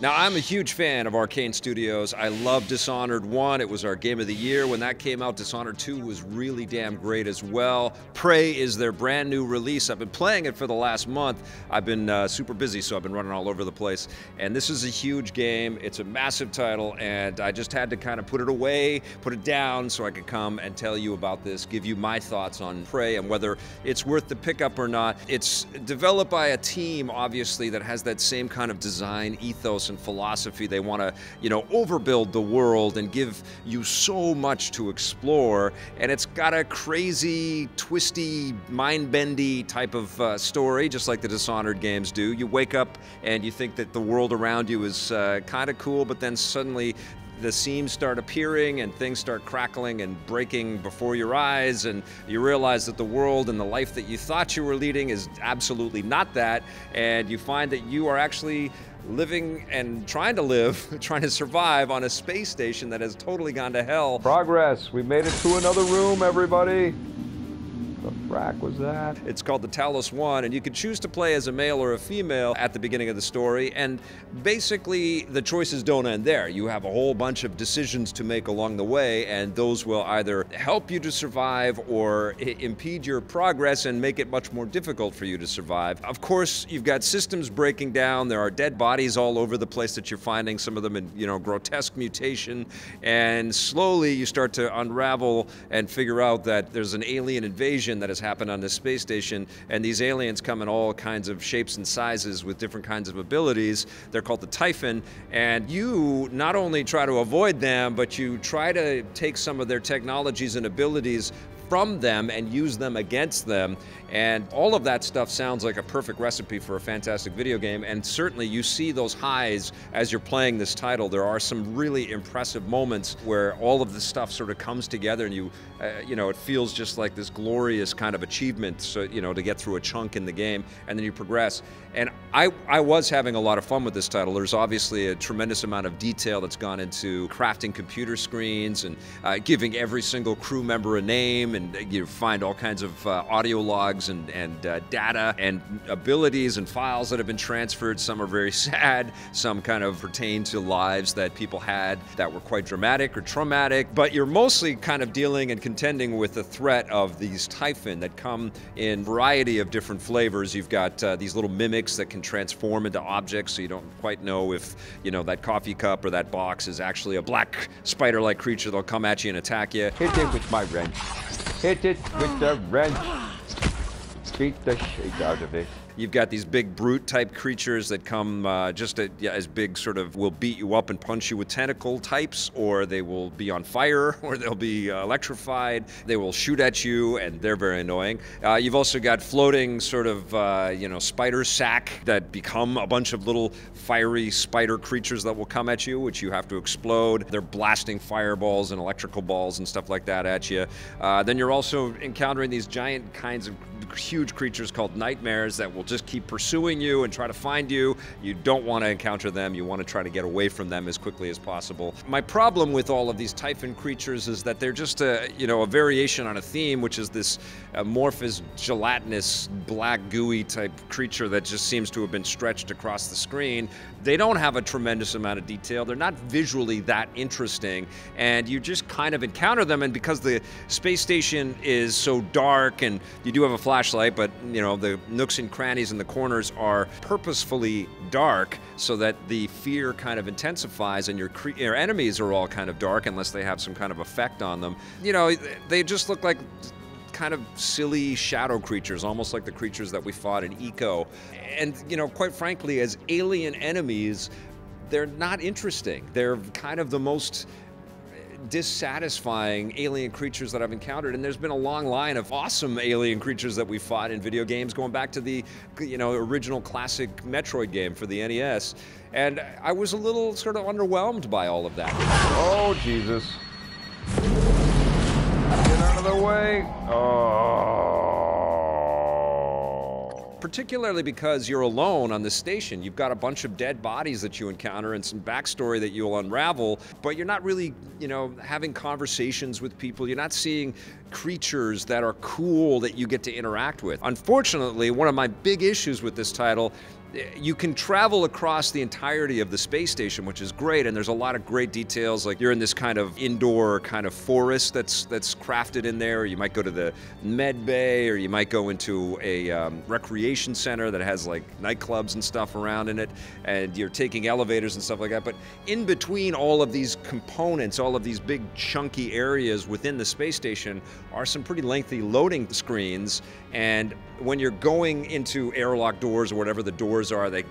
Now, I'm a huge fan of Arcane Studios. I love Dishonored 1. It was our game of the year when that came out. Dishonored 2 was really damn great as well. Prey is their brand new release. I've been playing it for the last month. I've been super busy, so I've been running all over the place. And this is a huge game. It's a massive title, and I just had to kind of put it away, put it down, so I could come and tell you about this, give you my thoughts on Prey and whether it's worth the pickup or not. It's developed by a team, obviously, that has that same kind of design ethos and philosophy. They want to, overbuild the world and give you so much to explore. And it's got a crazy, twisty, mind-bendy type of story, just like the Dishonored games do. You wake up and you think that the world around you is kind of cool, but then suddenly the seams start appearing and things start crackling and breaking before your eyes, and you realize that the world and the life that you thought you were leading is absolutely not that, and you find that you are actually living and trying to live, trying to survive on a space station that has totally gone to hell. Progress. We made it to another room, everybody. The frack was that? It's called the Talos One, and you can choose to play as a male or a female at the beginning of the story, and basically the choices don't end there. You have a whole bunch of decisions to make along the way, and those will either help you to survive or impede your progress and make it much more difficult for you to survive. Of course, you've got systems breaking down. There are dead bodies all over the place that you're finding, some of them in, grotesque mutation, and slowly you start to unravel and figure out that there's an alien invasion that has happened on this space station, and these aliens come in all kinds of shapes and sizes with different kinds of abilities. They're called the Typhon, and you not only try to avoid them, but you try to take some of their technologies and abilities from them and use them against them. And all of that stuff sounds like a perfect recipe for a fantastic video game, and certainly you see those highs as you're playing this title. There are some really impressive moments where all of this stuff sort of comes together, and it feels just like this glorious kind of achievement, so, to get through a chunk in the game, and then you progress. And I was having a lot of fun with this title. There's obviously a tremendous amount of detail that's gone into crafting computer screens and giving every single crew member a name, and you find all kinds of audio logs and data and abilities and files that have been transferred. Some are very sad, some kind of pertain to lives that people had that were quite dramatic or traumatic, but you're mostly kind of dealing and contending with the threat of these Typhon that come in a variety of different flavors. You've got these little mimics that can transform into objects, so you don't quite know if, that coffee cup or that box is actually a black spider-like creature that'll come at you and attack you. Hit it with my wrench. Hit it with the wrench. Beat the shit out of it. You've got these big brute-type creatures that come just as big, sort of will beat you up and punch you with tentacle types, or they will be on fire, or they'll be electrified. They will shoot at you, and they're very annoying. You've also got floating sort of, spider sack that become a bunch of little fiery spider creatures that will come at you, which you have to explode. They're blasting fireballs and electrical balls and stuff like that at you. Then you're also encountering these giant kinds of huge creatures called nightmares that will just keep pursuing you and try to find you. You don't want to encounter them. You want to try to get away from them as quickly as possible. My problem with all of these Typhon creatures is that they're just a variation on a theme, which is this amorphous, gelatinous, black, gooey type creature that just seems to have been stretched across the screen. They don't have a tremendous amount of detail. They're not visually that interesting, and you just kind of encounter them, and because the space station is so dark, and you do have a flashlight, but the nooks and crannies in the corners are purposefully dark so that the fear kind of intensifies, and your enemies are all kind of dark unless they have some kind of effect on them. They just look like kind of silly shadow creatures, almost like the creatures that we fought in Eco. And, quite frankly, as alien enemies, they're not interesting. They're kind of the most dissatisfying alien creatures that I've encountered, and there's been a long line of awesome alien creatures that we fought in video games, going back to the original classic Metroid game for the NES, and I was a little sort of underwhelmed by all of that. Oh, Jesus. Get out of the way. Oh. Particularly because you're alone on the station. You've got a bunch of dead bodies that you encounter and some backstory that you'll unravel, but you're not really, having conversations with people. You're not seeing creatures that are cool that you get to interact with. Unfortunately, one of my big issues with this title You can travel across the entirety of the space station, which is great, and there's a lot of great details. Like you're in this kind of indoor kind of forest that's crafted in there. Or you might go to the med bay, or you might go into a recreation center that has like nightclubs and stuff around in it, and you're taking elevators and stuff like that. But in between all of these components, all of these big chunky areas within the space station are some pretty lengthy loading screens. And when you're going into airlock doors or whatever the doors are that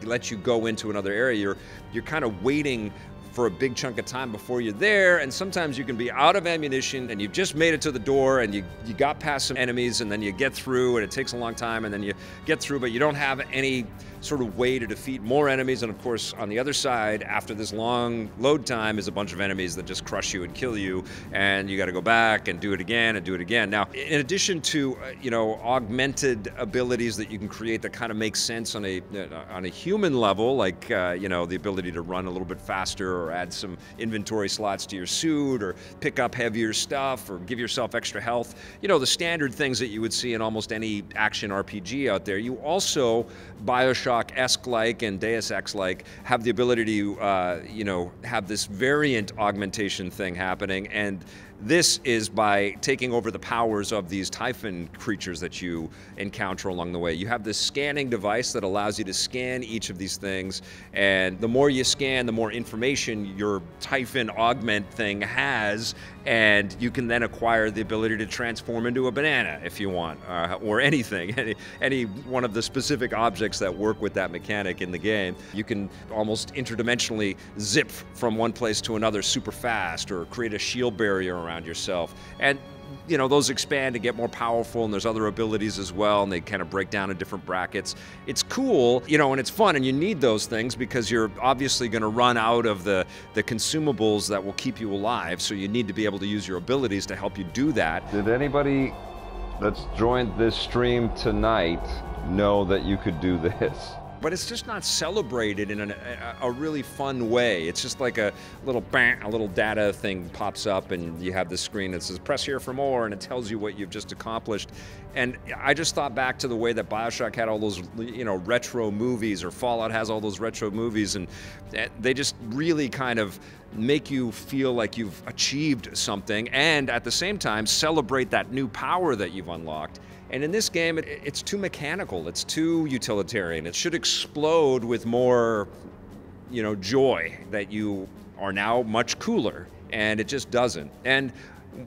let you go into another area, you're kind of waiting for a big chunk of time before you're there, and sometimes you can be out of ammunition and you've just made it to the door and you got past some enemies, and then you get through and it takes a long time, and then you get through, but you don't have any sort of way to defeat more enemies. And of course, on the other side, after this long load time, is a bunch of enemies that just crush you and kill you, and you got to go back and do it again and do it again. Now, in addition to augmented abilities that you can create that kind of make sense on a human level, like the ability to run a little bit faster, or add some inventory slots to your suit, or pick up heavier stuff, or give yourself extra health, the standard things that you would see in almost any action RPG out there. You also, BioShock-esque-like and Deus Ex-like, have the ability to, have this variant augmentation thing happening, and this is by taking over the powers of these Typhon creatures that you encounter along the way. You have this scanning device that allows you to scan each of these things, and the more you scan, the more information your Typhon augment thing has, and you can then acquire the ability to transform into a banana if you want, or anything, any one of the specific objects that work with that mechanic in the game. You can almost interdimensionally zip from one place to another super fast, or create a shield barrier around yourself. And those expand and get more powerful, and there's other abilities as well, and they kind of break down in different brackets. It's cool, and it's fun, and you need those things because you're obviously going to run out of the consumables that will keep you alive, so you need to be able to use your abilities to help you do that. Did anybody that's joined this stream tonight know that you could do this? But it's just not celebrated in a really fun way. It's just like a little bang, a little data thing pops up, and you have this screen that says press here for more, and it tells you what you've just accomplished. And I just thought back to the way that BioShock had all those retro movies, or Fallout has all those retro movies, and they just really kind of make you feel like you've achieved something, and at the same time celebrate that new power that you've unlocked. And in this game, it's too mechanical, it's too utilitarian. It should explode with more, joy that you are now much cooler, and it just doesn't. And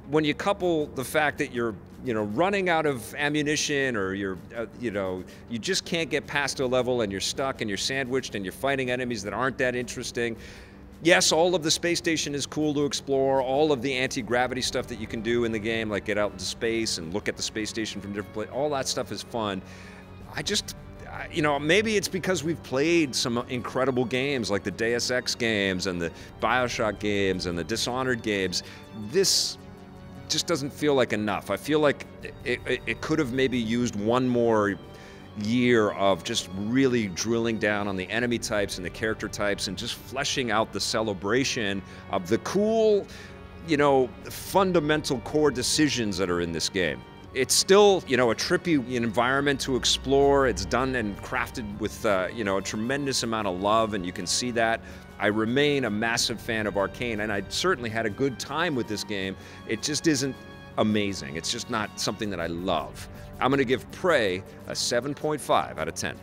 when you couple the fact that you're, running out of ammunition, or you're, you just can't get past a level, and you're stuck, and you're sandwiched, and you're fighting enemies that aren't that interesting. Yes, all of the space station is cool to explore, all of the anti-gravity stuff that you can do in the game, like get out into space and look at the space station from different places, all that stuff is fun. Maybe it's because we've played some incredible games like the Deus Ex games and the BioShock games and the Dishonored games. This just doesn't feel like enough. I feel like it could have maybe used one more year of just really drilling down on the enemy types and the character types, and just fleshing out the celebration of the cool, fundamental core decisions that are in this game. It's still, a trippy environment to explore. It's done and crafted with, a tremendous amount of love, and you can see that. I remain a massive fan of Arcane, and I certainly had a good time with this game. It just isn't amazing. It's just not something that I love. I'm going to give Prey a 7.5 out of 10.